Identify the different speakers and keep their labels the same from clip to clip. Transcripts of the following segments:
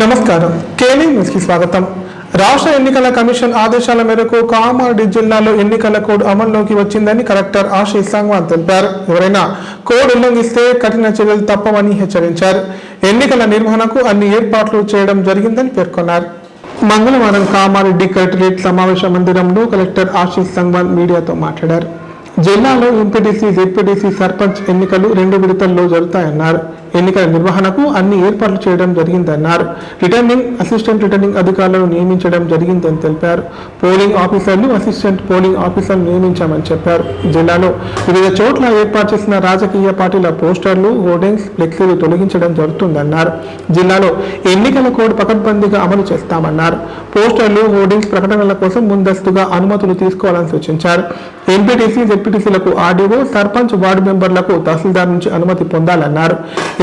Speaker 1: నమస్కారం. KV news కి స్వాగతం. రాష్ట్ర ఎన్నికల కమిషన్ ఆదేశాల మేరకు కామారెడ్డి జిల్లాలో ఎన్నికల కోడ్ అమల్లోకి వచ్చిందని కలెక్టర్ ఆశీష్ సంగ్వాన్ తెలిపారు. ఎవరైనా కోడ్ ఉల్లంఘిస్తే కఠిన చర్యలు తప్పవని హెచ్చరించారు. ఎన్నికల నిర్వహణకు అన్ని ఏర్పాట్లు చేయడం జరిగిందని పేర్కొన్నారు. మంగళవారం కామారెడ్డి కలెక్టరేట్ సమావేశ మందిరంలో కలెక్టర్ ఆశీష్ సంగ్వాన్ మీడియాతో మాట్లాడారు. జిల్లాలో ఎంపీటీసీ, జెడ్పీటీసీ, సర్పంచ్ ఎన్నికలు 2 విడతల్లో జరుగుతాయన్నారు. ఎన్నికల నిర్వహణకు అన్ని ఏర్పాట్లు చేయడం జరిగిందన్నారు. రిటర్నింగ్, అసిస్టెంట్ రిటర్నింగ్ అధికారులను నియమించడం జరిగిందని తెలిపారు. పోలింగ్ ఆఫీసర్లు, అసిస్టెంట్ పోలింగ్ ఆఫీసర్లు నియమించామని చెప్పారు. జిల్లాలో వివిధ చోట్ల ఏర్పాటు చేసిన రాజకీయ పార్టీల పోస్టర్లు, హోర్డింగ్స్, ఫ్లెక్సీలు తొలగించడం జరుగుతుందన్నారు. జిల్లాలో ఎన్నికల కోడ్ పకడ్బందీగా అమలు చేస్తామన్నారు. పోస్టర్లు, హోర్డింగ్స్ ప్రకటనల కోసం ముందస్తుగా అనుమతులు తీసుకోవాలని సూచించారు. ఎంపీటీసీ, జెడ్పీటీసీలకు ఆర్డీఓ, సర్పంచ్, వార్డు మెంబర్లకు తహసీల్దార్ నుంచి అనుమతి పొందాలన్నారు.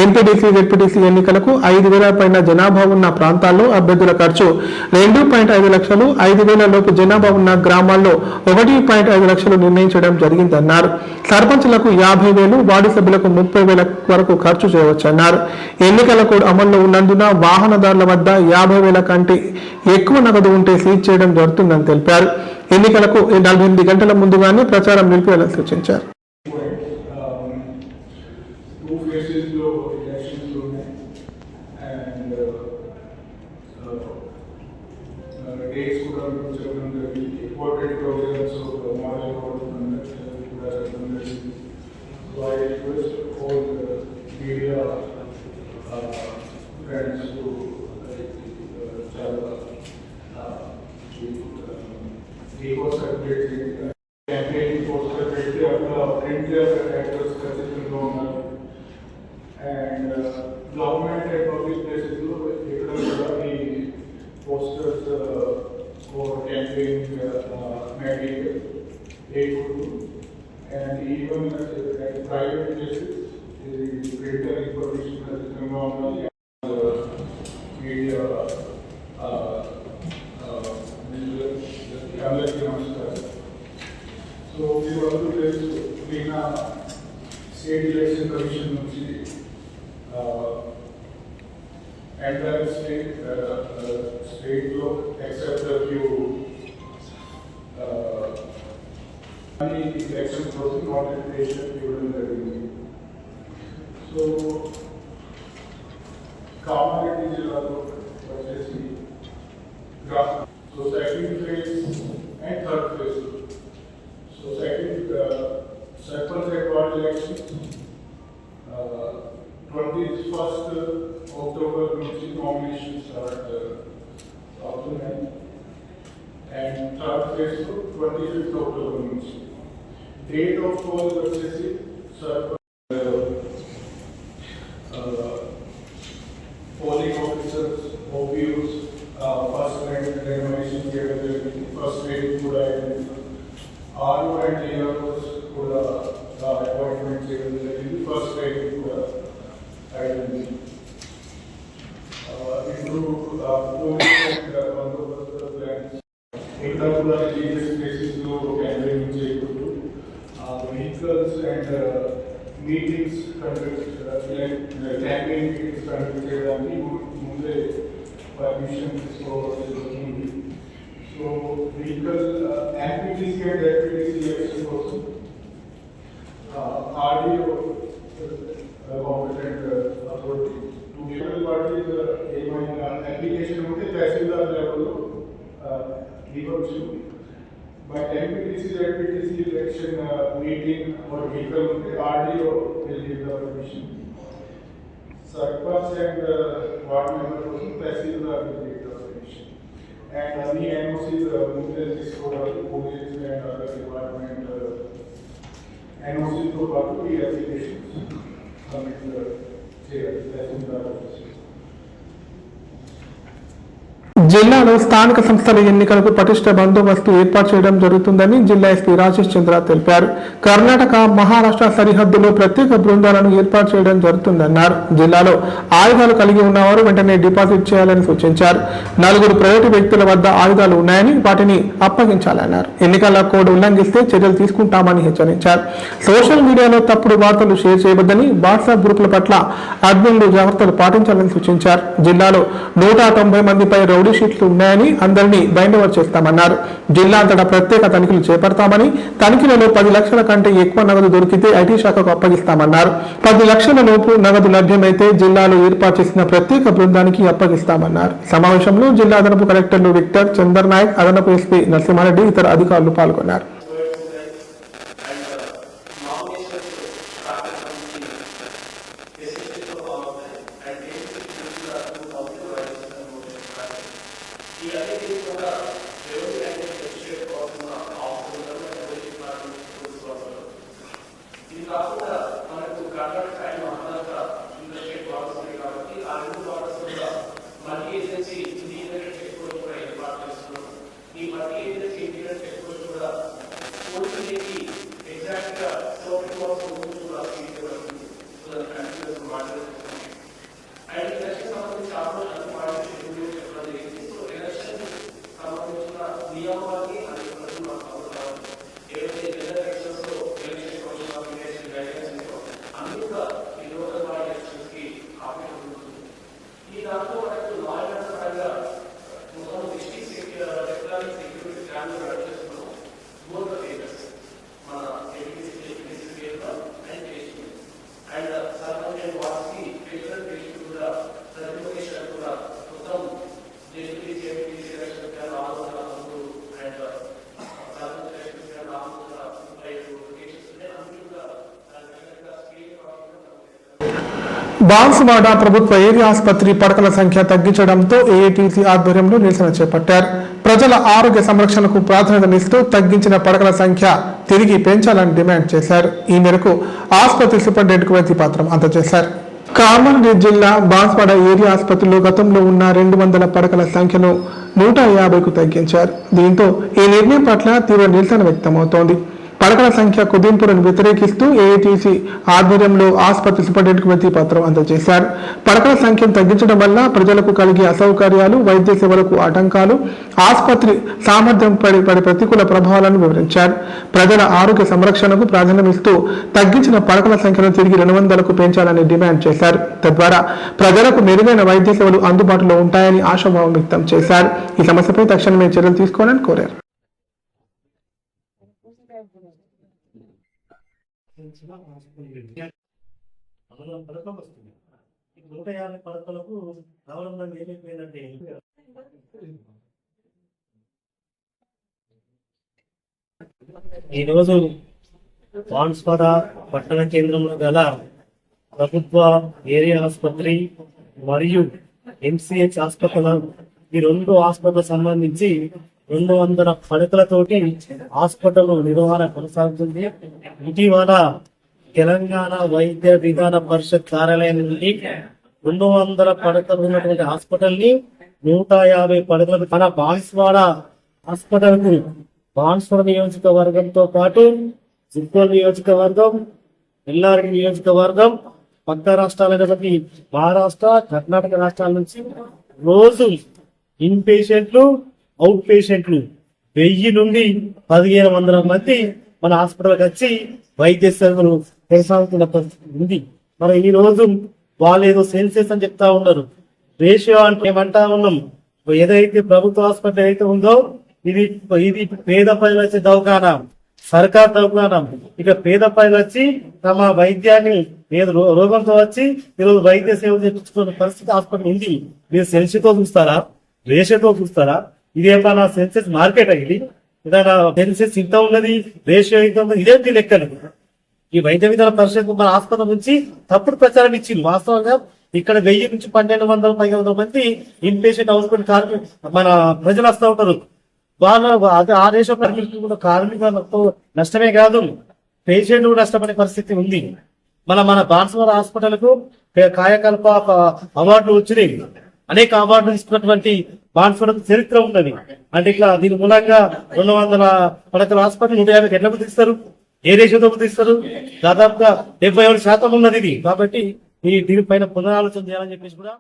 Speaker 1: ఎంపీటీసీ, జెడ్పీటీసీ ఎన్నికలకు 5,000 పైన జనాభా ఉన్న ప్రాంతాల్లో అభ్యర్థుల ఖర్చు 2.5 లక్షలు, 5,000 లోపు జనాభా ఉన్న గ్రామాల్లో 1.5 లక్షలు నిర్ణయించడం జరిగిందన్నారు. సర్పంచ్లకు 50,000, వార్డు సభ్యులకు 30,000 వరకు ఖర్చు చేయవచ్చన్నారు. ఎన్నికల కోడ్ అమల్లో ఉన్నందున వాహనదారుల వద్ద 50,000 కంటే ఎక్కువ నగదు ఉంటే సీజ్ చేయడం జరుగుతుందని తెలిపారు. ఎన్నికలకు 48 గంటల ముందుగానే ప్రచారం నిలిపేయాలని సూచించారు.
Speaker 2: And government and public places posters for campaign material, and even at private places, the greater information media so we also place state election commission entire state law except a few election process notification given the so Kamaradi Jilla so second phase and third phase. So second circle ward election 21st October nomination start and third phase 25th October. Date of poll circle polling officers, OPUs, first grade renovation capability, first grade good identity, RO and AROs good appointment capability, first grade good identity. Improve police and bandobast plans. Ekta kuda religious places lo campaign cheyukundu. Vehicles and meetings conduct campaign meetings conduct cheyadaniki munde permission తీసుకోవాలి. So vehicle activities and activities election కోసం RDO competent authority to vehicle parties ఏమైనా application ఉంటే తహసీల్దార్ లెవెల్లో ఇవ్వచ్చు. But MPTC, ZPTC election meeting or vehicle unte RDO will give the permission. Sarpanch and ward member కోసం తహసీల్దార్ will give the permission. And the NOCs ముందే తీసుకోవాలి. Police and other department NOC తో పాటు ఈ అప్లికేషన్స్ సబ్మిట్ చేయాలి తహసీల్దార్.
Speaker 1: జిల్లాలో స్థానిక సంస్థల ఎన్నికలకు పటిష్ట బందోబస్తు ఏర్పాటు చేయడం జరుగుతుందని జిల్లా ఎస్పీ రాజేష్ చంద్ర తెలిపారు. కర్ణాటక, మహారాష్ట్ర సరిహద్దులో ప్రత్యేక బృందాలను ఏర్పాటు చేయడం జరుగుతుందన్నారు. జిల్లాలో ఆయుధాలు కలిగి ఉన్నవారు వెంటనే డిపాజిట్ చేయాలని సూచించారు. 4 ప్రైవేటు వ్యక్తుల వద్ద ఆయుధాలు ఉన్నాయని వాటిని అప్పగించాలన్నారు. ఎన్నికల కోడ్ ఉల్లంఘిస్తే చర్యలు తీసుకుంటామని హెచ్చరించారు. సోషల్ మీడియాలో తప్పుడు వార్తలు షేర్ చేయవద్దని, వాట్సాప్ గ్రూపుల పట్ల అడ్మిన్లు జాగ్రత్తలు పాటించాలని సూచించారు. జిల్లాలో 190 మందిపై రౌడీ షీట్లు ఉన్నాయని అందరినీ బైండ్ ఓవర్ చేస్తామన్నారు. జిల్లా అంతటా ప్రత్యేక తనిఖీలు చేపడతామని, తనిఖీలలో 10 లక్షల కంటే ఎక్కువ నగదు దొరికితే ఐటీ శాఖకు అప్పగిస్తామన్నారు. 10 లక్షల లోపు నగదు లభ్యమైతే జిల్లాలో ఏర్పాటు చేసిన ప్రత్యేక బృందానికి అప్పగిస్తామన్నారు. సమావేశంలో జిల్లా అదనపు కలెక్టర్లు విక్టర్ చందర్ నాయక్, అదనపు ఎస్పీ నరసింహారెడ్డి, ఇతర అధికారులు పాల్గొన్నారు. బాన్సువాడ ప్రభుత్వ ఏరియా ఆసుపత్రి పడకల సంఖ్య తగ్గించడంతో ఏఐటీసీ ఆధ్వర్యంలో నిరసన చేపట్టారు. ప్రజల ఆరోగ్య సంరక్షణకు ప్రాధాన్యతనిస్తూ తగ్గించిన పడకల సంఖ్య తిరిగి పెంచాలని డిమాండ్ చేశారు. ఈ మేరకు ఆసుపత్రి సూపరింటెండెంట్కు వినతి పత్రం అందజేశారు. కామారెడ్డి జిల్లా బాన్సువాడ ఏరియా ఆసుపత్రిలో గతంలో ఉన్న 200 పడకల సంఖ్యను 150కు తగ్గించారు. దీంతో ఈ నిర్ణయం పట్ల తీవ్ర నిరసన వ్యక్తమవుతోంది. పడకల సంఖ్య కుదింపులను వ్యతిరేకిస్తూ ఏఐటీసీ ఆధ్వర్యంలో ఆసుపత్రి సూపరింటెండెంట్కు వినతి పత్రం అందజేశారు. పడకల సంఖ్యను తగ్గించడం వల్ల ప్రజలకు కలిగే అసౌకర్యాలు, వైద్య సేవలకు ఆటంకాలు, ఆసుపత్రి సామర్థ్యం పడే ప్రతికూల ప్రభావాలను వివరించారు. ప్రజల ఆరోగ్య సంరక్షణకు ప్రాధాన్యమిస్తూ తగ్గించిన పడకల సంఖ్యను తిరిగి 200కు పెంచాలని డిమాండ్ చేశారు. తద్వారా ప్రజలకు మెరుగైన వైద్య సేవలు అందుబాటులో ఉంటాయని ఆశాభావం వ్యక్తం చేశారు. ఈ సమస్యపై తక్షణమే చర్యలు తీసుకోవాలని కోరారు.
Speaker 3: పథకం వస్తుంది. 150 పథకాలకు రావడం ఏమైపోయిందంటే ఈరోజు బాన్సువాడ పట్టణ కేంద్రంలో గల ప్రభుత్వ ఏరియా ఆసుపత్రి మరియు ఎంసీహెచ్ హాస్పిటల్, ఈ 2 హాస్పిటల్ సంబంధించి 200 పడకలతోటి హాస్పిటల్ నిర్వహణ కొనసాగుతుంది. ఇటీవల తెలంగాణ వైద్య విధాన పరిషత్ కార్యాలయం నుండి 200 పడకలు ఉన్నటువంటి హాస్పిటల్ ని 150 పడకలకు మన బాన్సువాడ హాస్పిటల్ కు బాన్సువాడ నియోజకవర్గంతో పాటు చిత్తూరు నియోజకవర్గం, ఎల్లారెడ్డి నియోజకవర్గం, పక్క రాష్ట్రాలైనటువంటి మహారాష్ట్ర, కర్ణాటక రాష్ట్రాల నుంచి రోజు ఇన్ పేషెంట్లు, అవుట్ పేషెంట్లు 1000 నుండి 1500 మంది మన హాస్పిటల్కి వచ్చి వైద్య సేవలు కొనసాగుతున్న పరిస్థితి ఉంది. మరి ఈ రోజు వాళ్ళు ఏదో సెన్సెస్ అని చెప్తా ఉన్నారు. రేషియో అంటే ఏమంటా ఉన్నాం, ఏదైతే ప్రభుత్వ హాస్పిటల్ ఏదైతే ఉందో ఇది పేద ప్రజలు వచ్చే దవాఖానా, సర్కార్ దవాఖానా. ఇక పేద ప్రజలు వచ్చి తమ వైద్యాన్ని ఏదో రోగంతో వచ్చి ఈరోజు వైద్య సేవ చేయించుకున్న పరిస్థితి హాస్పిటల్ ఉంది. మీరు సెన్సీతో చూస్తారా, రేషియోతో చూస్తారా? ఇదేమన్నా సెన్సెస్ మార్కెట్ అయ్యింది? ఏదైనా సెన్సెస్ ఇంత ఉన్నది, రేషియో ఇంత ఉన్నది, ఇదేంటి లెక్కలు? ఈ వైద్య విధాన పరిషత్ మన హాస్పిటల్ నుంచి తప్పుడు ప్రచారం ఇచ్చింది. వాస్తవంగా ఇక్కడ 1000 నుంచి 1200-1500 మంది ఇన్ పేషెంట్ హౌస్పిటల్ మన ప్రజలు వస్తూ ఉంటారు. వాళ్ళ ఆ రేషియో కూడా కార్మికులకు నష్టమే కాదు, పేషెంట్ కూడా నష్టపడే పరిస్థితి ఉంది. మన బాన్సువాడ హాస్పిటల్ కు కాయకల్ప అవార్డులు వచ్చినాయి. అనేక అవార్డులు తీసుకున్నటువంటి బాన్స్వాడ చరిత్ర ఉన్నది. అంటే ఇట్లా దీని మూలంగా 200 పడకల హాస్పిటల్ 150 ఎట్లా తీస్తారు, ఏ రేషియోతో తీస్తారు, దాదాపుగా 77% ఉన్నది ఇది. కాబట్టి దీనిపైన పునరాలోచన చేయాలని చెప్పేసి కూడా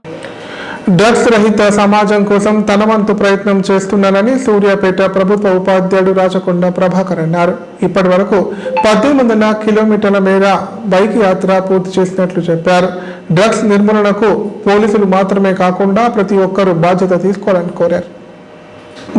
Speaker 1: డ్రగ్స్ రహిత సమాజం కోసం తన వంతు ప్రయత్నం చేస్తున్నానని సూర్యాపేట ప్రభుత్వ ఉపాధ్యాయుడు రాచకొండ ప్రభాకర్ అన్నారు. ఇప్పటి వరకు 1800 కిలోమీటర్ల మేర బైక్ యాత్ర పూర్తి చేసినట్లు చెప్పారు. డ్రగ్స్ నిర్మూలనకు పోలీసులు మాత్రమే కాకుండా ప్రతి ఒక్కరూ బాధ్యత తీసుకోవాలని కోరారు.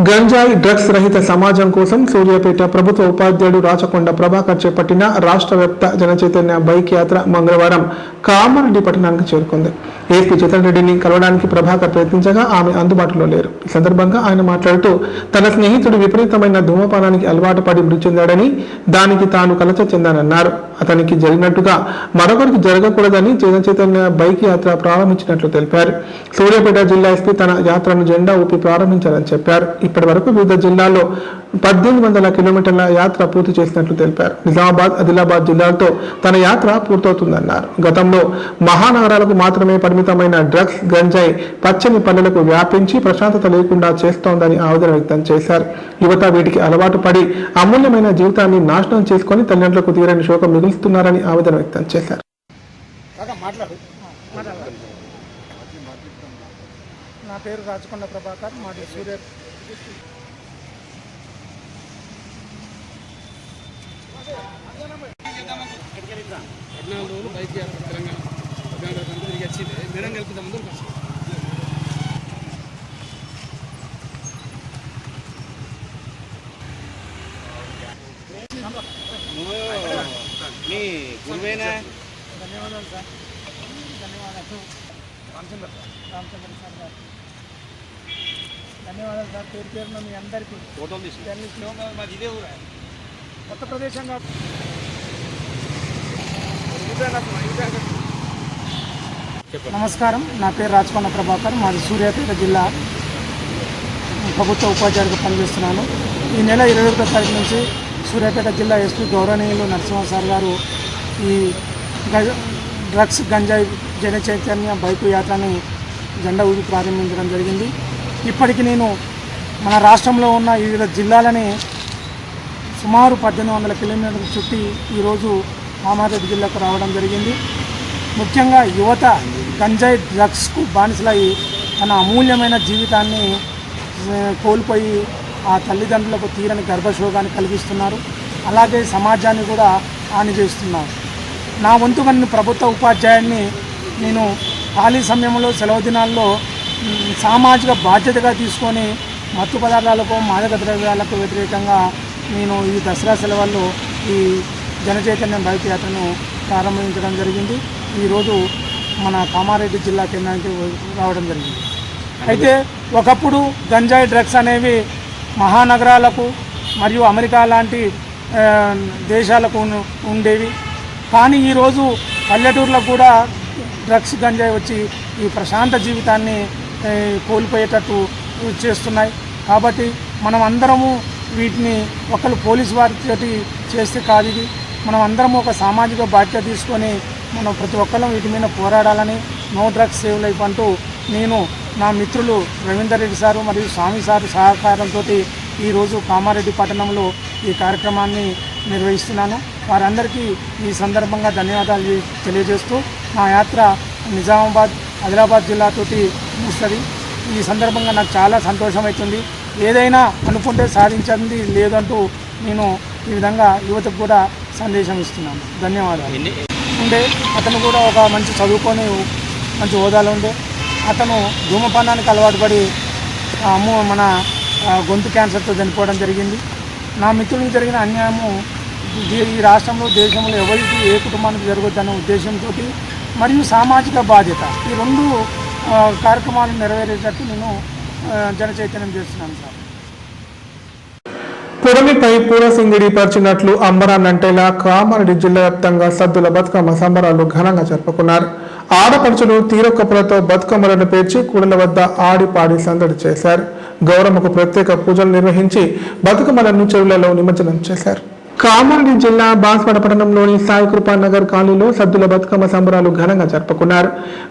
Speaker 1: గంజాయి డ్రగ్స్ రహిత సమాజం కోసం సూర్యాపేట ప్రభుత్వ ఉపాధ్యాయుడు రాచకొండ ప్రభాకర్ చేపట్టిన రాష్ట్ర వ్యాప్త జనచైతన్య బైక్ యాత్ర మంగళవారం కామారెడ్డి పట్టణానికి చేరుకుంది. ఏపీ చైతన్య రెడ్డిని కలవడానికి ప్రభాకర్ ప్రయత్నించగా ఆమె అందుబాటులో లేరు. ఈ సందర్భంగా ఆయన మాట్లాడుతూ తన స్నేహితుడు విపరీతమైన ధూమపానానికి అలవాటు పడి మృతి చెందాడని, దానికి తాను కలచ చెందానన్నారు. అతనికి జరిగినట్టుగా మరొకరికి జరగకూడదని జనచైతన్య బైక్ యాత్ర ప్రారంభించినట్లు తెలిపారు. సూర్యాపేట జిల్లా ఎస్పీ తన యాత్రను జెండా ఊపి ప్రారంభించారని చెప్పారు. ఇప్పటి వరకు వివిధ జిల్లాల్లో 1800 కిలోమీటర్ల యాత్ర పూర్తి చేసినట్లు తెలిపారు. నిజామాబాద్, ఆదిలాబాద్ జిల్లాలతో తన యాత్ర పూర్తవుతుందన్నారు. గతంలో మహానగరాలకు మాత్రమే పరిమితమైన డ్రగ్స్, గంజాయి పచ్చని పల్లెలకు వ్యాపించి ప్రశాంతత లేకుండా చేస్తోందని ఆవేదన వ్యక్తం చేశారు. యువత వీటికి అలవాటు పడి అమూల్యమైన జీవితాన్ని నాశనం చేసుకుని తల్లిదండ్రులకు తీరని శోకం మిగులుస్తున్నారని ఆవేదన వ్యక్తం చేశారు.
Speaker 4: నా పేరు రాచకొండ ప్రభాకర్, మాది సూర్య. బైక్ యాత్ర తెలంగాణ తిరిగి వచ్చింది. మేడం గెలుపుదాం ముందు ధన్యవాదాలు సార్. ధన్యవాదాలు రామచంద్ర సార్ గారు. ధన్యవాదాలు సార్. పేరు పేరున మీ అందరికీ ఇదే ఊరు కొత్త ప్రదేశంగా. నమస్కారం, నా పేరు రాచకొండ ప్రభాకర్, మాది సూర్యాపేట జిల్లా ప్రభుత్వ ఉపాధ్యాయుడిగా పనిచేస్తున్నాను. ఈ నెల 21వ తారీఖు నుంచి సూర్యాపేట జిల్లా ఎస్పీ గౌరవనీయులు నరసింహ సార్ గారు ఈ డ్రగ్స్, గంజాయి జన చైతన్య బైకు యాత్రని జెండా ఊపి ప్రారంభించడం జరిగింది. ఇప్పటికి నేను మన రాష్ట్రంలో ఉన్న వివిధ జిల్లాలని సుమారు 1800 కిలోమీటర్లు చుట్టి ఈరోజు కామారెడ్డి జిల్లాకు రావడం జరిగింది. ముఖ్యంగా యువత గంజాయి డ్రగ్స్కు బానిసలై తన అమూల్యమైన జీవితాన్ని కోల్పోయి ఆ తల్లిదండ్రులకు తీరని గర్భశోకాన్ని కలిగిస్తున్నారు. అలాగే సమాజాన్ని కూడా హాని చేస్తున్నారు. నా వంతుగా నేను ప్రభుత్వ ఉపాధ్యాయుడిని, నేను ఖాళీ సమయంలో సెలవు దినాల్లో సామాజిక బాధ్యతగా తీసుకొని మత్తు పదార్థాలకు, మాదక ద్రవ్యాలకు వ్యతిరేకంగా నేను ఈ దసరా సెలవుల్లో ఈ జనచైతన్య బైక్ యాత్రను ప్రారంభించడం జరిగింది. ఈరోజు మన కామారెడ్డి జిల్లా కేంద్రానికి రావడం జరిగింది. అయితే ఒకప్పుడు గంజాయి డ్రగ్స్ అనేవి మహానగరాలకు మరియు అమెరికా లాంటి దేశాలకు ఉండేవి. కానీ ఈరోజు పల్లెటూరులో కూడా డ్రగ్స్, గంజాయి వచ్చి ఈ ప్రశాంత జీవితాన్ని కోల్పోయేటట్టు చేస్తున్నాయి. కాబట్టి మనం అందరము వీటిని ఒకళ్ళు పోలీసు వారితోటి చేస్తే కాదు, ఇది మనం అందరము ఒక సామాజిక బాధ్యత తీసుకొని మనం ప్రతి ఒక్కళ్ళం వీటి మీద పోరాడాలని, నో డ్రగ్స్ సేవ్ లైఫ్ అంటూ నేను, నా మిత్రులు రవీందర్ రెడ్డి సారు మరియు స్వామి సారు సహకారంతో ఈరోజు కామారెడ్డి పట్టణంలో ఈ కార్యక్రమాన్ని నిర్వహిస్తున్నాను. వారందరికీ ఈ సందర్భంగా ధన్యవాదాలు తెలియజేస్తూ నా యాత్ర నిజామాబాద్, ఆదిలాబాద్ జిల్లాతోటి ముస్తుంది. ఈ సందర్భంగా నాకు చాలా సంతోషమవుతుంది. ఏదైనా అనుకుంటే సాధించింది లేదంటూ నేను ఈ విధంగా యువతకు కూడా సందేశం ఇస్తున్నాను. ధన్యవాదాలు. ఉండే అతను కూడా ఒక మంచి చదువుకొని మంచి హోదాలో ఉండే అతను ధూమపానానికి అలవాటు పడి మన గొంతు క్యాన్సర్తో చనిపోవడం జరిగింది. నా మిత్రులకు జరిగిన అన్యాయము ఈ రాష్ట్రంలో, దేశంలో ఎవరికి, ఏ కుటుంబానికి జరగొద్దనే ఉద్దేశంతో మరియు సామాజిక బాధ్యత, ఈ రెండు కార్యక్రమాలు నెరవేరేటట్టు నేను జనచైతన్యం చేస్తున్నాను సార్.
Speaker 1: పుడమిపై పూలసింగిడి పరిచినట్లు అంబరాన్నంటేలా కామారెడ్డి జిల్లా వ్యాప్తంగా సద్దుల బతుకమ్మ సంబరాలు ఘనంగా జరుపుకున్నారు. ఆడపడుచులు తీరొక్కపులతో బతుకమ్మలను పేర్చి కూడల వద్ద ఆడిపాడి సందడి చేశారు. గౌరమ్మకు ప్రత్యేక పూజలు నిర్వహించి బతుకమ్మలను చెరువులలో నిమజ్జనం చేశారు. కామారెడ్డి జిల్లా బాన్స్వాడ పట్టణంలోని సాయి కృపా నగర్ కాలనీలో సద్దుల బతుకమ్మ సంబరాలు ఘనంగా జరుపుకున్నారు.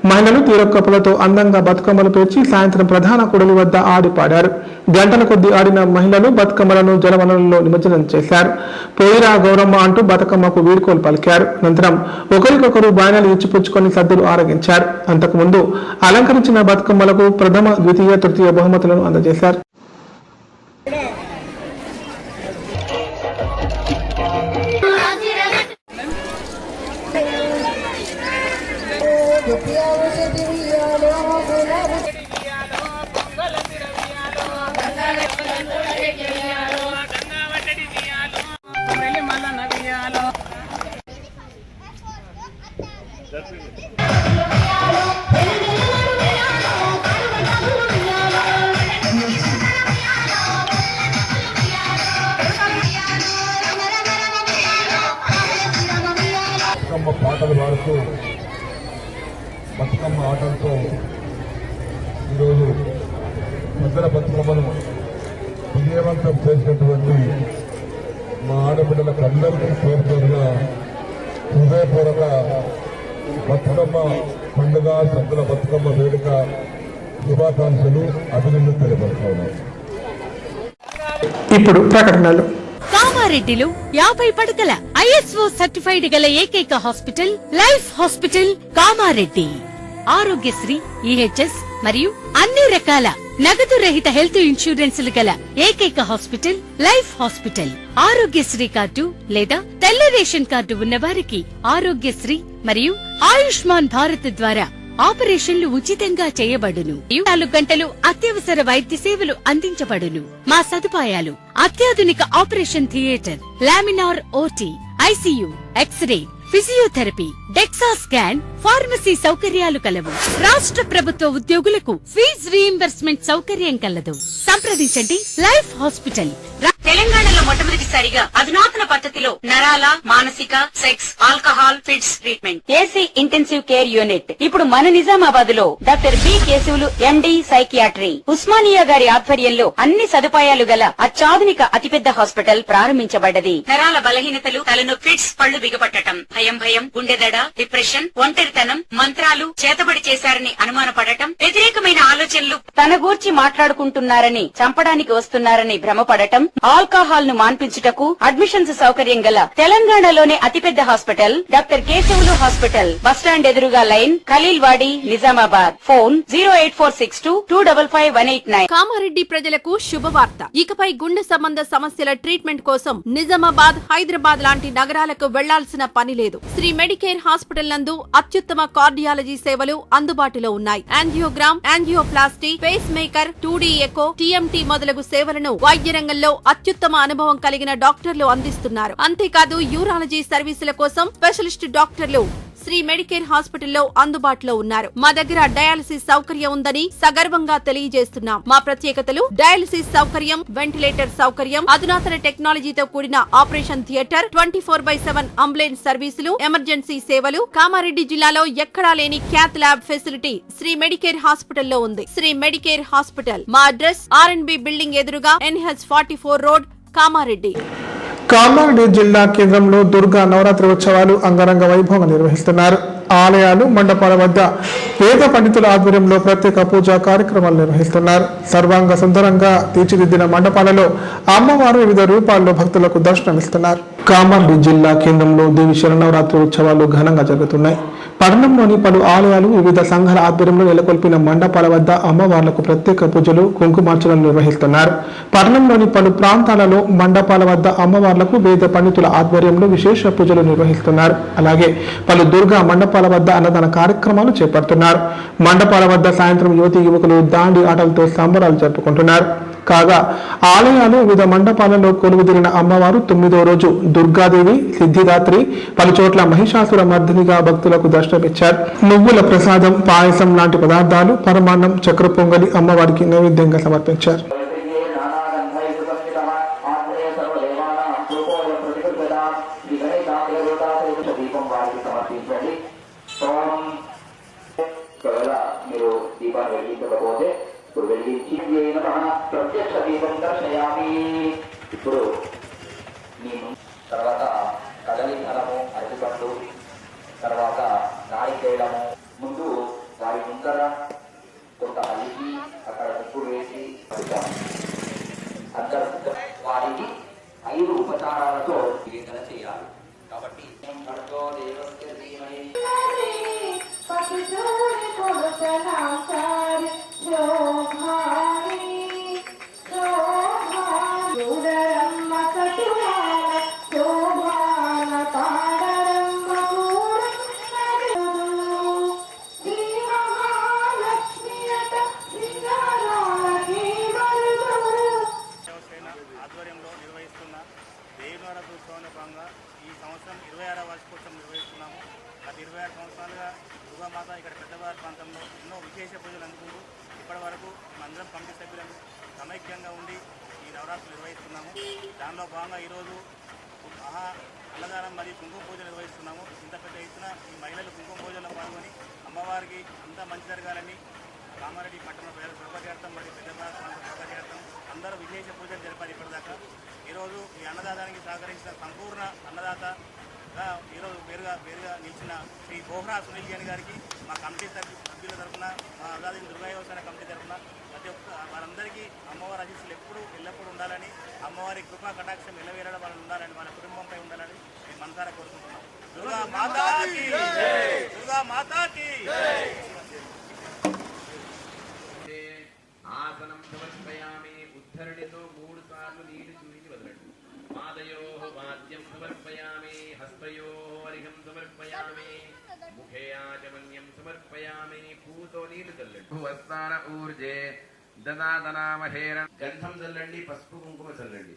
Speaker 1: మహిళలు తీరొక్కపులతో అందంగా బతుకమ్మలు పేర్చి సాయంత్రం ప్రధాన కూడలి వద్ద ఆడి పాడారు. గంటల కొద్దీ ఆడిన మహిళలు బతుకమ్మలను జలవనరుల్లో నిమజ్జనం చేశారు. పోయిరా గౌరమ్మ అంటూ బతుకమ్మకు వీడ్కోలు పలికారు. అనంతరం ఒకరికొకరు బాణాలు ఇచ్చిపుచ్చుకొని సద్దులు ఆరగించారు. అంతకుముందు అలంకరించిన బతుకమ్మలకు ప్రథమ, ద్వితీయ, తృతీయ బహుమతులను అందజేశారు.
Speaker 5: బతుకమ్మ పాటలు పాడుతూ బతుకమ్మ ఆటలతో ఈరోజు సద్దుల బతుకమ్మను విజయవంతం చేసినటువంటి మా ఆడబిడ్డలకు అందరికీ పేరు పేరుగా హృదయపూర్వక బతుకమ్మ పండుగ, సద్దుల బతుకమ్మ వేడుక శుభాకాంక్షలు, అభినందనలు తెలియపరుస్తా ఉన్నాను.
Speaker 1: ఇప్పుడు ప్రకటనలు.
Speaker 6: కామారెడ్డిలో 50 పడకల ISO సర్టిఫైడ్ గల ఏకైక hospital life hospital Kamareddy. Aarogyasri, EHS మరియు అన్ని రకాల నగదు రహిత హెల్త్ ఇన్సూరెన్సులు గల ఏకైక hospital life hospital. Aarogyasri card లేదా తెల్ల రేషన్ కార్డు ఉన్న వారికి ఆరోగ్యశ్రీ మరియు ఆయుష్మాన్ భారత్ ద్వారా ఆపరేషన్లు ఉచితంగా చేయబడును. 24 గంటలు అత్యవసర వైద్య సేవలు అందించబడును. మా సదుపాయాలు: అత్యాధునిక operation theatre, laminar OT, ICU, x ray, physiotherapy, DEXA scan, pharmacy సౌకర్యాలు కలవు. రాష్ట్ర ప్రభుత్వ ఉద్యోగులకు ఫీజు రీయింబర్స్మెంట్ సౌకర్యం కలదు. సంప్రదించండి లైఫ్ హాస్పిటల్. తెలంగాణలో మొట్టమొదటిసారిగా అధునాతన పద్ధతిలో నరాల, మానసిక, sex, alcohol, fits treatment, AC intensive care unit ఇప్పుడు మన నిజామాబాద్ లో doctor B Keshavulu MD psychiatry, Osmania గారి ఆధ్వర్యంలో అన్ని సదుపాయాలు గల అత్యాధునిక అతిపెద్ద హాస్పిటల్ ప్రారంభించబడ్డది. నరాల బలహీనతలు, తలనొప్పి, ఫిట్స్, పళ్లు బిగపట్టడం, భయం, గుండెదడ, డిప్రెషన్, ఒంటరితనం, మంత్రాలు చేతబడి చేశారని అనుమానపడటం, వ్యతిరేకమైన ఆలోచనలు, తన గూర్చి మాట్లాడుకుంటున్నారని, చంపడానికి వస్తున్నారని భ్రమపడటం, ఆల్కహాల్ ను మాన్పించుటకు అడ్మిషన్స్ సౌకర్యం గల తెలంగాణలోనే అతిపెద్ద hospital doctor Keshavulu hospital, bus stand ఎదురుగా లైన్, ఖలీల్ వాడి, నిజామాబాద్. ఫోన్ 08462255189.
Speaker 7: కామారెడ్డి ప్రజలకు శుభవార్త. ఇకపై గుండె సంబంధ సమస్యల ట్రీట్మెంట్ కోసం నిజామాబాద్, హైదరాబాద్ లాంటి నగరాలకు వెళ్లాల్సిన పని లేదు. శ్రీ మెడికేర్ హాస్పిటల్ నందు అత్యుత్తమ కార్డియాలజీ సేవలు అందుబాటులో ఉన్నాయి. Angiogram, angioplasty, pacemaker, 2D echo, TMT మొదలగు సేవలను వైద్య రంగంలో అత్యుత్తమ అనుభవం కలిగిన డాక్టర్లు అందిస్తున్నారు. అంతేకాదు యూరాలజీ సర్వీసుల కోసం స్పెషలిస్ట్ డాక్టర్లు శ్రీ మెడికేర్ హాస్పిటల్లో అందుబాటులో ఉన్నారు. మా దగ్గర డయాలసిస్ సౌకర్యం ఉందని సగర్వంగా తెలియజేస్తున్నాం. మా ప్రత్యేకతలు: డయాలసిస్ సౌకర్యం, వెంటిలేటర్ సౌకర్యం, అధునాతన టెక్నాలజీతో కూడిన operation theatre, 24/7 ambulance services, emergency సేవలు. కామారెడ్డి జిల్లాలో ఎక్కడా లేని cath lab facility Shri Medicare హాస్పిటల్లో ఉంది. Shri Medicare hospital. మా అడ్రస్ RNB బిల్డింగ్ ఎదురుగా NH44 రోడ్, కామారెడ్డి.
Speaker 1: కామారెడ్డి జిల్లా కేంద్రంలో దుర్గా నవరాత్రి ఉత్సవాలు అంగరంగ వైభవంగా నిర్వహిస్తున్నారు. ఆలయాలు, మండపాల వద్ద వేద పండితుల ఆధ్వర్యంలో ప్రత్యేక పూజా కార్యక్రమాలు నిర్వహిస్తున్నారు. సర్వాంగ సుందరంగా తీర్చిదిద్దిన మండపాలలో అమ్మవారు వివిధ రూపాల్లో భక్తులకు దర్శనమిస్తున్నారు. కామారెడ్డి జిల్లా కేంద్రంలో దేవి శరన్నవరాత్రి ఉత్సవాలు ఘనంగా జరుగుతున్నాయి. పట్టణంలోని పలు ఆలయాలు, వివిధ సంఘాల ఆధ్వర్యంలో నెలకొల్పిన మండపాల వద్ద అమ్మవార్లకు ప్రత్యేక పూజలు, కుంకుమార్చనలు నిర్వహిస్తున్నారు. పట్టణంలోని పలు ప్రాంతాలలో మండపాల వద్ద అమ్మవార్లకు వేద పండితుల ఆధ్వర్యంలో విశేష పూజలు నిర్వహిస్తున్నారు. అలాగే పలు దుర్గా మండపాల వద్ద అన్నదాన కార్యక్రమాలు చేపడుతున్నారు. మండపాల వద్ద సాయంత్రం యువతీ యువకులు దాండి ఆటలతో సంబరాలు జరుపుకుంటున్నారు. కాగా ఆలయాలు, వివిధ మండపాలలో కొలువుదీరిన అమ్మవారు 9వ రోజు దుర్గాదేవి, సిద్ధిదాత్రి, పలుచోట్ల మహిషాసుర మర్దినిగా భక్తులకు దర్శనమిచ్చారు. నువ్వుల ప్రసాదం, పాయసం లాంటి పదార్థాలు, పరమాన్నం, చక్ర పొంగలి అమ్మవారికి నైవేద్యంగా సమర్పించారు.
Speaker 8: మీరు దీపాన్ని వెలిగించకపోతే ఇప్పుడు వెలిగించి ప్రత్యక్ష దీపం దర్శయామి. ఇప్పుడు నేను తర్వాత కదలి ఫలము అరటిపండు, తర్వాత నారికేళము. ముందు వారి ముందర కొంత అలిగి అక్కడ ఉప్పు వేసి పెడతాము. అందరూ వారికి 5 ఉపచారాలతో కీర్తన చేయాలి. కాబట్టి దేవస్య ధీమహి
Speaker 9: దేవసేన ఆధ్వర్యంలో నిర్వహిస్తున్న దేవనవరాత్రి ఉత్సవంలో భాగంగా ఈ సంవత్సరం 26వ వార్షికోత్సవం నిర్వహిస్తున్నాము. గత 26 సంవత్సరాలుగా దుర్గామాత ఇక్కడ పెద్దవారి ప్రాంతంలో ఎన్నో విశేష పూజలు అందుకుంటూ ఇప్పటి వరకు మేమందరం కమిటీ సభ్యులను సమైక్యంగా ఉండి ఈ నవరాత్రులు నిర్వహిస్తున్నాము. దానిలో భాగంగా ఈరోజు మహా అన్నదానం మరియు కుంకుమ పూజ నిర్వహిస్తున్నాము. ఇంత పెద్ద ఎత్తున ఈ మహిళలు కుంకుమ పూజలో పాల్గొని అమ్మవారికి అంతా మంచి జరగాలని కామారెడ్డి పట్టణ పేరు సౌకర్యార్థం మరియు పెద్దవారి ప్రాంత సౌకర్యార్థం అందరూ విశేష పూజలు జరిపారు ఇప్పటిదాకా. ఈరోజు ఈ అన్నదానానికి సహకరించిన సంపూర్ణ అన్నదాతగా ఈరోజు పేరుగా నిలిచిన శ్రీ బోహ్రా సునీల్ జైన్ గారికి మా కమిటీ సభ్యుల తరఫున, మా ఆజాదీ దుర్గా యోజన కమిటీ తరఫున ప్రతి ఒక్క వారందరికీ అమ్మవారి ఆశీస్సులు ఎల్లప్పుడూ ఉండాలని, అమ్మవారి కృపా కటాక్షం ఎల్లవేళ వాళ్ళు ఉండాలని, వాళ్ళ కుటుంబంపై ఉండాలని మేము మనసారా కోరుకుంటున్నాం. దుర్గా మాతాకి, దుర్గా మాతాకి.
Speaker 10: ఆసనం సమర్పయామి. ఉద్ధరణితో 3 సార్లు నీళ్లు చూపించి వదలండి. పాదయోః వాద్యం సమర్పయామి. హస్తయోః అర్ఘ్యం సమర్పయామి. ముఖే ఆచమన్యం సమర్పయామి. పూతో నీళ్లు చల్లండి. భువస్థాన ఊర్జే దదాదనామహేర. గంధం చల్లండి, పసుపు కుంకుమ చల్లండి.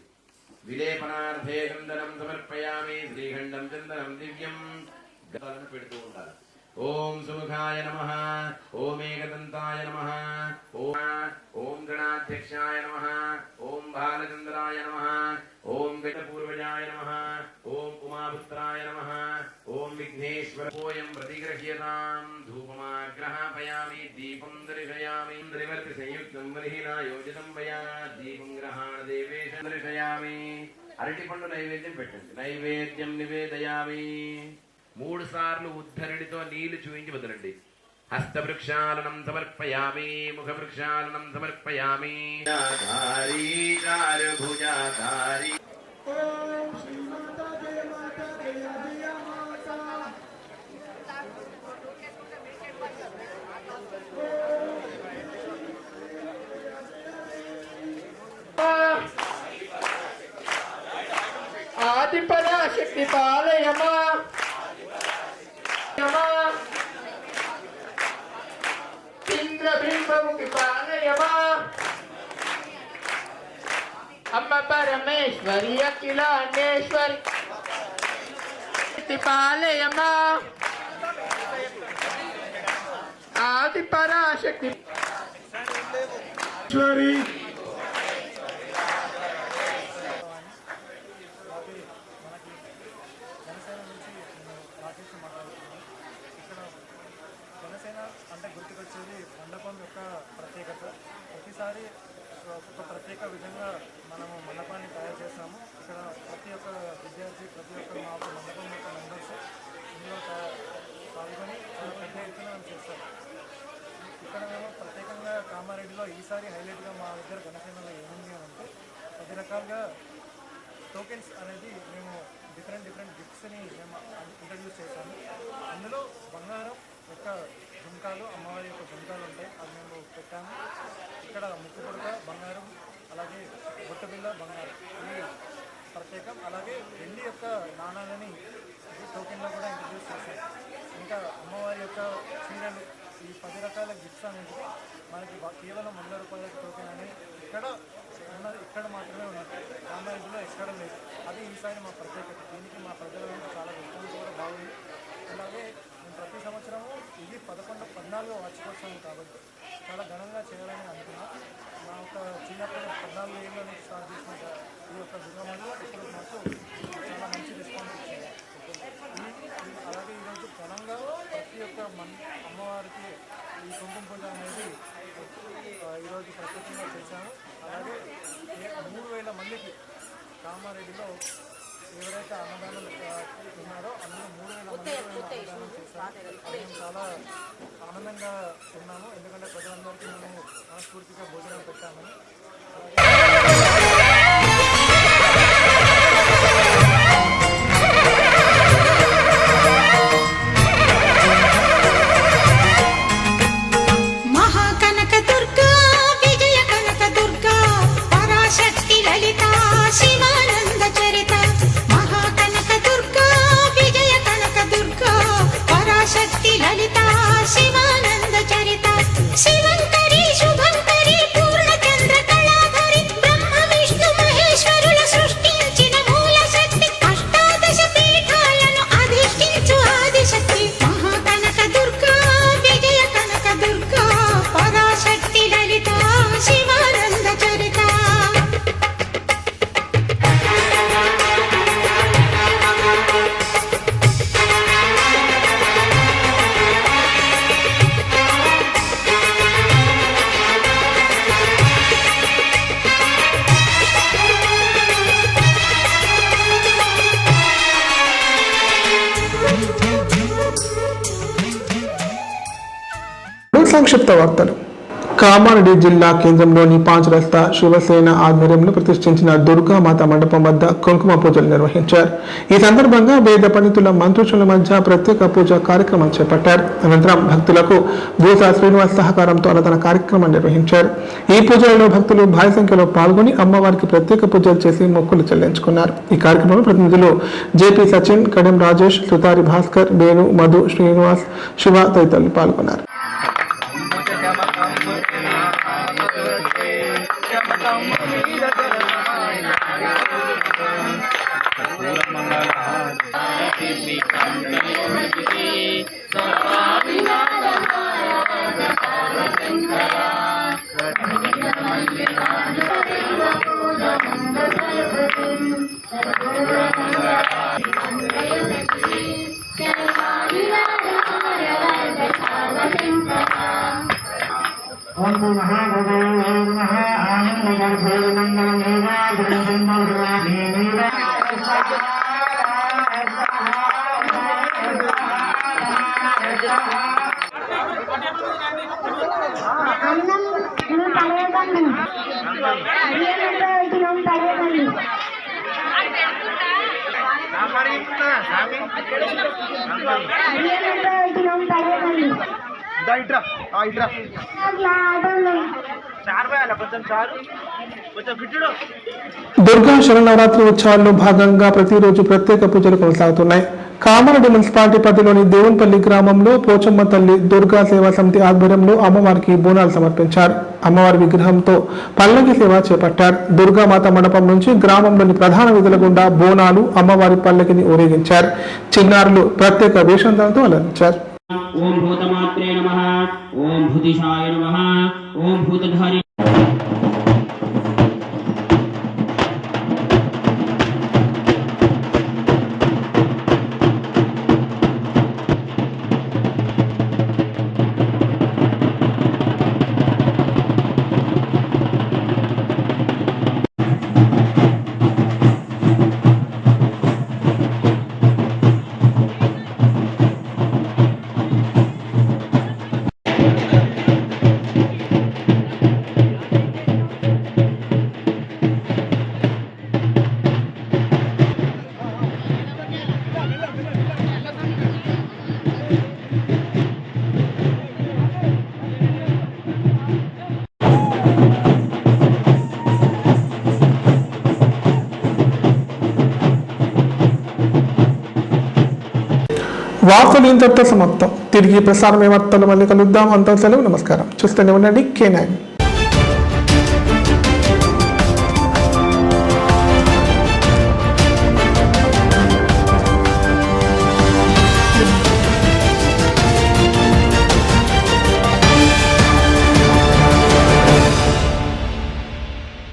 Speaker 10: విలేపనార్థే గంధనం సమర్పయామి. శ్రీఖండం చందనం దివ్యం గలను పెడుతూ ఉండాలి. ఓం సుముఖాయ నమః, ఓం ఏకదంతాయ నమః, ఓం గణాధ్యక్షాయ నమః, ఓం బాలచంద్రాయ నమః, ఓం గజపూర్వజాయ నమః, ఓం ఉమాపుత్రాయ నమః, ఓం విఘ్నేశ్వరోయం ప్రతిగృహ్యతాం. ధూపమాగ్రహాపయామి. దీపం దర్శయామి. త్రివర్తి సంయుక్తం వరిహినా యోజితం వయా. దీపం గ్రహాణ దేవేశ దర్శయామి. అరటిపండు నైవేద్యం పెట్టండి. నైవేద్యం నివేదయామి. 3 సార్లు ఉద్ధరణితో నీళ్లు చూయించి వదలండి. హస్తవృక్షాలనం సమర్పయామి. ముఖవృక్షాలనం సమర్పయామి. భుజాధారి
Speaker 11: ఆదిపరాశక్తి పాలయమా ఇంద్రబింబముకి పాలయమా. అమ్మ పరమేశ్వరి అఖిలాండేశ్వరి పాలయమా. ఆది పరాశక్తి
Speaker 9: జనసేన అంటే గుర్తుకొచ్చేది మండపం యొక్క ప్రత్యేకత. ప్రతిసారి ఒక ప్రత్యేక విధంగా మనము మండపాన్ని తయారు చేస్తాము. ఇక్కడ ప్రతి ఒక్క విద్యార్థి, ప్రతి ఒక్క మా మండపం యొక్క మెంబర్స్ ఇందులో పాల్గొని పెద్ద ఎత్తున మేము చేస్తాం. ఇక్కడ మేము ప్రత్యేకంగా కామారెడ్డిలో ఈసారి హైలైట్గా మా దగ్గర జనసేనలో ఏముంది అని అంటే 10 రకాలుగా టోకెన్స్ అనేది మేము డిఫరెంట్ గిఫ్ట్స్ని మేము ఇంట్రడ్యూస్ చేశాము. అందులో బంగారం యొక్క జుంకాలు, అమ్మవారి యొక్క జుంకాలు ఉంటాయి, అది మేము పెట్టాము. ఇక్కడ ముక్కు పుడక బంగారం, అలాగే బొట్టబిల్ల బంగారం, ఇది ప్రత్యేకం. అలాగే వెండి యొక్క నాణాలని టోకెన్లో కూడా ఇంట్రడ్యూస్ చేశాము. ఇంకా అమ్మవారి యొక్క చీరలు, ఈ 10 రకాల గిఫ్ట్స్ అనేది మనకి కేవలం 100 రూపాయల టోకెన్ అనేది ఇక్కడ మాత్రమే ఉన్నది. కామారెడ్డిలో ఎక్కడ లేదు. అది ఈసారి మా ప్రత్యేకత. దీనికి మా ప్రజల నుంచి చాలా రెస్పాన్స్ కూడా బాగుంది. అలాగే మేము ప్రతి సంవత్సరము ఇది 14వ వార్షికోత్సవం కాబట్టి చాలా ఘనంగా చేయాలని అనుకున్నాం. మా యొక్క చిన్నప్పుడు 14 ఏళ్ళ నుంచి స్టార్ట్ చేసిన ఈ యొక్క దుర్గమ్మలో ఇప్పుడు మాకు చాలా మంచి రెస్పాన్స్ ఇచ్చింది. అలాగే ఈరోజు ఘనంగా ప్రతి ఒక్క అమ్మవారికి ఈ కుంకుమ పూజ అనేది ఈరోజు ప్రత్యేకంగా చేశాము. అలాగే 3000 మందికి కామారెడ్డిలో ఎవరైతే అన్నదానాలు ఉన్నారో అందులో 3,000 మంది అన్నదానం చేశారు. అది మేము చాలా ఆనందంగా ఉన్నాము, ఎందుకంటే ప్రజలందరికీ మేము మనస్ఫూర్తిగా భోజనం పెట్టామని.
Speaker 1: సంక్షిప్త వార్తలు. కామారెడ్డి జిల్లా కేంద్రంలోని పాంచరస్తా శివసేన ఆధ్వర్యంలో ప్రతిష్ఠించిన దుర్గామాత మండపం వద్ద కుంకుమ పూజలు నిర్వహించారు. ఈ సందర్భంగా వేద పండితుల మంత్రోచ్చారణల మధ్య ప్రత్యేక పూజా కార్యక్రమం చేపట్టారు. అనంతరం భక్తులకు భూసా శ్రీనివాస్ సహకారంతో అన్నదాన కార్యక్రమం నిర్వహించారు. ఈ పూజలలో భక్తులు భారీ సంఖ్యలో పాల్గొని అమ్మవారికి ప్రత్యేక పూజలు చేసి మొక్కులు చెల్లించుకున్నారు. ఈ కార్యక్రమంలో ప్రతినిధులు జేపీ సచిన్, కడెం రాజేష్, సుతారి భాస్కర్, వేణు, మధు, శ్రీనివాస్, శివ తదితరులు పాల్గొన్నారు. దుర్గా శరన్నవరాత్రి ఉత్సవాల్లో భాగంగా ప్రతిరోజు ప్రత్యేక పూజలు కొనసాగుతున్నాయి. కామారెడ్డి మున్సిపాలిటీ పరిధిలోని దేవున్పల్లి గ్రామంలో పోచమ్మ తల్లి దుర్గా సేవా సమితి ఆధ్వర్యంలో అమ్మవారికి బోనాలు సమర్పించారు. అమ్మవారి విగ్రహంతో పల్లకి సేవ చేపట్టారు. దుర్గామాత మండపం నుంచి గ్రామంలోని ప్రధాన వీధుల గుండా బోనాలు, అమ్మవారి పల్లకిని ఊరేగించారు. చిన్నారులు ప్రత్యేక వేషంతంతో అలరించారు.
Speaker 12: ఓం భూతమాత్రే నమః, ఓం భూతిశాయ నమః, ఓం భూతధారి. వార్తలు ఇంతటితో సమాప్తం. తిరిగి ప్రసారమే వార్తలు మళ్ళీ కలుద్దాం. అంతా సెలవు. నమస్కారం. చూస్తూనే ఉండండి K9.